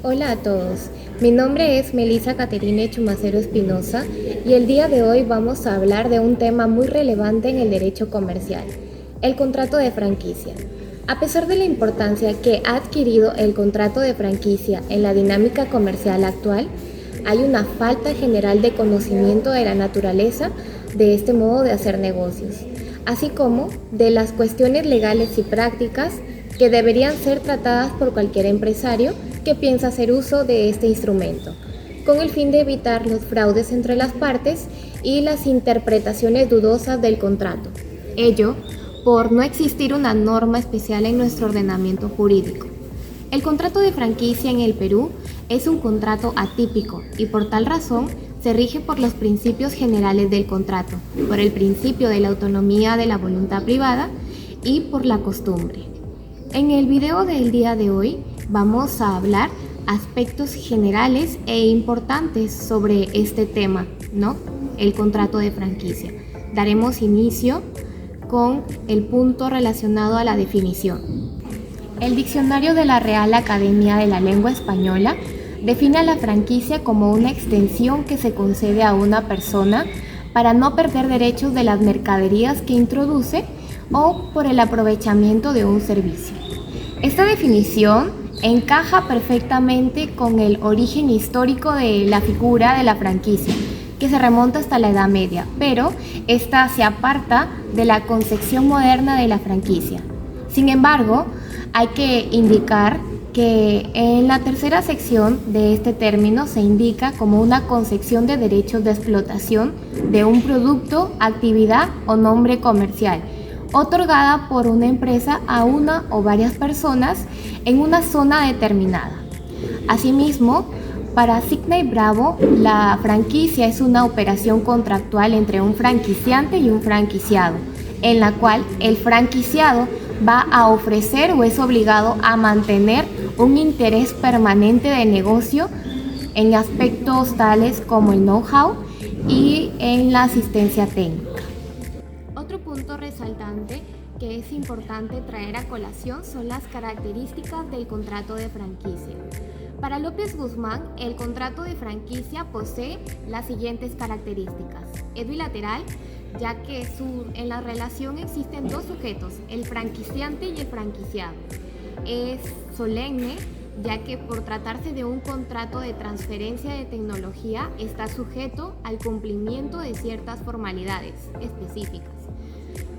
Hola a todos, mi nombre es Melissa Caterine Chumacero Espinosa y el día de hoy vamos a hablar de un tema muy relevante en el derecho comercial, el contrato de franquicia. A pesar de la importancia que ha adquirido el contrato de franquicia en la dinámica comercial actual, hay una falta general de conocimiento de la naturaleza de este modo de hacer negocios, así como de las cuestiones legales y prácticas que deberían ser tratadas por cualquier empresario que piensa hacer uso de este instrumento, con el fin de evitar los fraudes entre las partes y las interpretaciones dudosas del contrato. Ello por no existir una norma especial en nuestro ordenamiento jurídico. El contrato de franquicia en el Perú es un contrato atípico y por tal razón se rige por los principios generales del contrato, por el principio de la autonomía de la voluntad privada y por la costumbre. En el video del día de hoy vamos a hablar aspectos generales e importantes sobre este tema, ¿no? El contrato de franquicia. Daremos inicio con el punto relacionado a la definición. El diccionario de la Real Academia de la Lengua Española define a la franquicia como una extensión que se concede a una persona para no perder derechos de las mercaderías que introduce o por el aprovechamiento de un servicio. Esta definición encaja perfectamente con el origen histórico de la figura de la franquicia, que se remonta hasta la Edad Media, pero esta se aparta de la concepción moderna de la franquicia. Sin embargo, hay que indicar que en la tercera sección de este término se indica como una concepción de derechos de explotación de un producto, actividad o nombre comercial, otorgada por una empresa a una o varias personas en una zona determinada. Asimismo, para Sidney Bravo, la franquicia es una operación contractual entre un franquiciante y un franquiciado, en la cual el franquiciado va a ofrecer o es obligado a mantener un interés permanente de negocio en aspectos tales como el know-how y en la asistencia técnica. Otro punto resaltante que es importante traer a colación son las características del contrato de franquicia. Para López Guzmán, el contrato de franquicia posee las siguientes características. Es bilateral, ya que en la relación existen dos sujetos, el franquiciante y el franquiciado. Es solemne, ya que por tratarse de un contrato de transferencia de tecnología está sujeto al cumplimiento de ciertas formalidades específicas.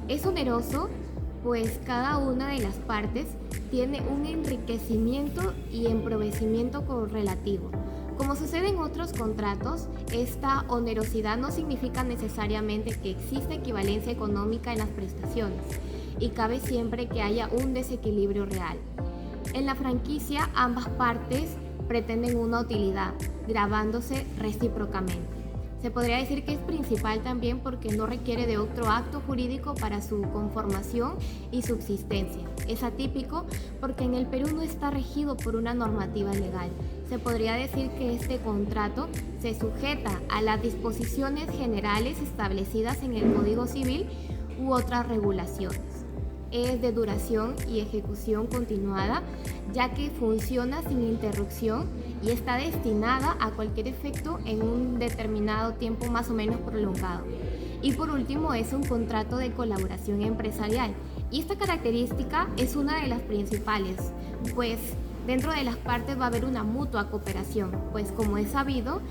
Es oneroso, pues cada una de las partes tiene un enriquecimiento y empobrecimiento correlativo. Como sucede en otros contratos, esta onerosidad no significa necesariamente que exista equivalencia económica en las prestaciones y cabe siempre que haya un desequilibrio real. En la franquicia, ambas partes pretenden una utilidad, gravándose recíprocamente. Se podría decir que es principal también porque no requiere de otro acto jurídico para su conformación y subsistencia. Es atípico porque en el Perú no está regido por una normativa legal. Se podría decir que este contrato se sujeta a las disposiciones generales establecidas en el Código Civil u otras regulaciones. Es de duración y ejecución continuada, ya que funciona sin interrupción y está destinada a cualquier efecto en un determinado tiempo más o menos prolongado. Y por último, es un contrato de colaboración empresarial. Y esta característica es una de las principales, pues dentro de las partes va a haber una mutua cooperación, pues como es sabido,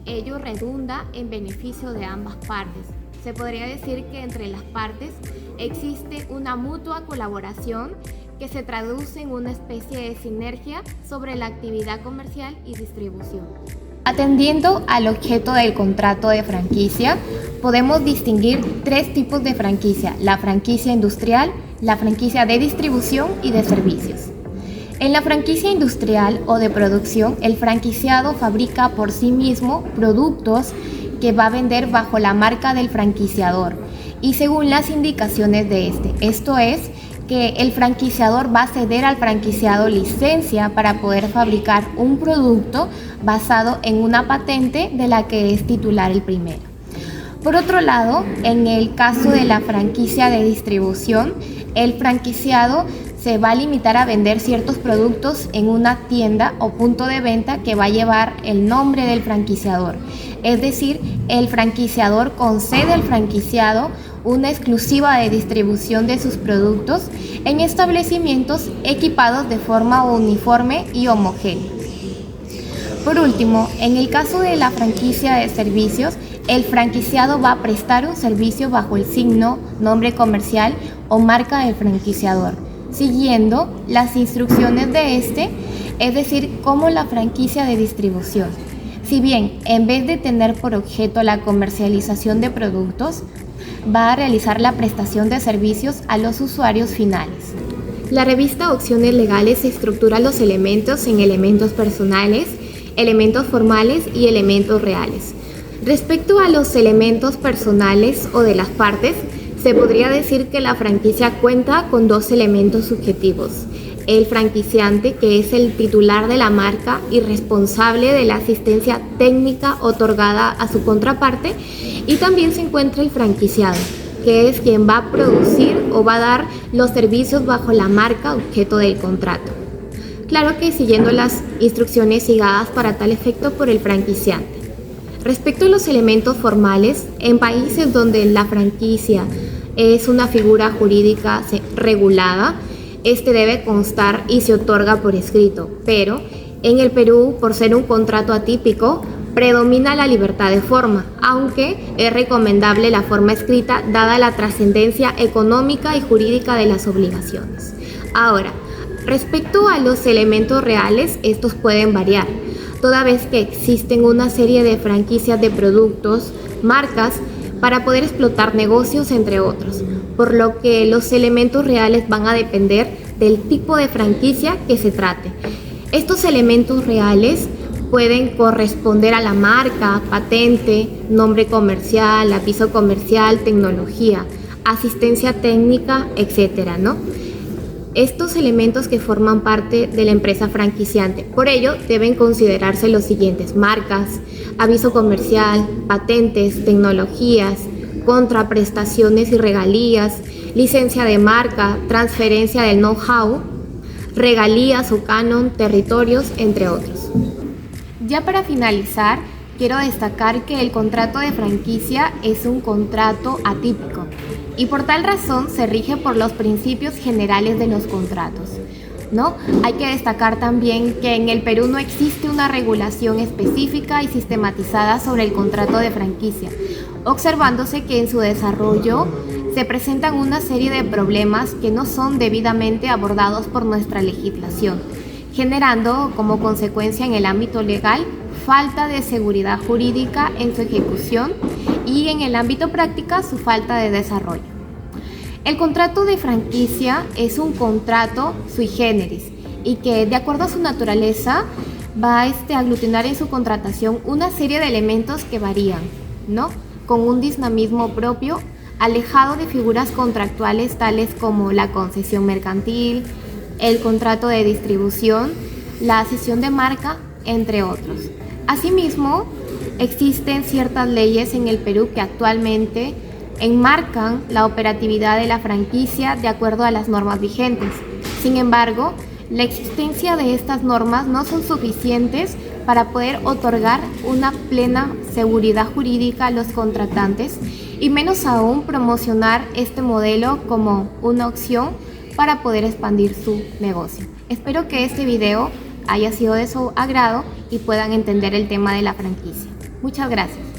ello redunda en beneficio de ambas partes. Se podría decir que entre las partes existe una mutua colaboración que se traduce en una especie de sinergia sobre la actividad comercial y distribución. Atendiendo al objeto del contrato de franquicia, podemos distinguir tres tipos de franquicia: la franquicia industrial, la franquicia de distribución y de servicios. En la franquicia industrial o de producción, el franquiciado fabrica por sí mismo productos que va a vender bajo la marca del franquiciador y según las indicaciones de este. Esto es, que el franquiciador va a ceder al franquiciado licencia para poder fabricar un producto basado en una patente de la que es titular el primero. Por otro lado, en el caso de la franquicia de distribución, el franquiciado se va a limitar a vender ciertos productos en una tienda o punto de venta que va a llevar el nombre del franquiciador. Es decir, el franquiciador concede al franquiciado una exclusiva de distribución de sus productos en establecimientos equipados de forma uniforme y homogénea. Por último, en el caso de la franquicia de servicios, el franquiciado va a prestar un servicio bajo el signo, nombre comercial o marca del franquiciador, siguiendo las instrucciones de este, es decir, como la franquicia de distribución. Si bien, en vez de tener por objeto la comercialización de productos, va a realizar la prestación de servicios a los usuarios finales. La revista Opciones Legales estructura los elementos en elementos personales, elementos formales y elementos reales. Respecto a los elementos personales o de las partes, se podría decir que la franquicia cuenta con dos elementos subjetivos: el franquiciante, que es el titular de la marca y responsable de la asistencia técnica otorgada a su contraparte, y también se encuentra el franquiciado, que es quien va a producir o va a dar los servicios bajo la marca objeto del contrato. Claro que siguiendo las instrucciones guiadas para tal efecto por el franquiciante. Respecto a los elementos formales, en países donde la franquicia es una figura jurídica regulada, este debe constar y se otorga por escrito, pero en el Perú, por ser un contrato atípico, predomina la libertad de forma, aunque es recomendable la forma escrita dada la trascendencia económica y jurídica de las obligaciones. Ahora, respecto a los elementos reales, estos pueden variar, toda vez que existen una serie de franquicias de productos, marcas, para poder explotar negocios, entre otros, por lo que los elementos reales van a depender del tipo de franquicia que se trate. Estos elementos reales pueden corresponder a la marca, patente, nombre comercial, aviso comercial, tecnología, asistencia técnica, etcétera, ¿no? Estos elementos que forman parte de la empresa franquiciante. Por ello, deben considerarse los siguientes: marcas, aviso comercial, patentes, tecnologías, contraprestaciones y regalías, licencia de marca, transferencia del know-how, regalías o canon, territorios, entre otros. Ya para finalizar, quiero destacar que el contrato de franquicia es un contrato atípico y por tal razón se rige por los principios generales de los contratos, ¿no? Hay que destacar también que en el Perú no existe una regulación específica y sistematizada sobre el contrato de franquicia, observándose que en su desarrollo se presentan una serie de problemas que no son debidamente abordados por nuestra legislación, generando como consecuencia en el ámbito legal falta de seguridad jurídica en su ejecución y en el ámbito práctica su falta de desarrollo. El contrato de franquicia es un contrato sui generis y que, de acuerdo a su naturaleza, va a aglutinar en su contratación una serie de elementos que varían, ¿no?, con un dinamismo propio, alejado de figuras contractuales tales como la concesión mercantil, el contrato de distribución, la cesión de marca, entre otros. Asimismo, existen ciertas leyes en el Perú que actualmente enmarcan la operatividad de la franquicia de acuerdo a las normas vigentes. Sin embargo, la existencia de estas normas no son suficientes para poder otorgar una plena seguridad jurídica a los contratantes y menos aún promocionar este modelo como una opción para poder expandir su negocio. Espero que este video haya sido de su agrado y puedan entender el tema de la franquicia. Muchas gracias.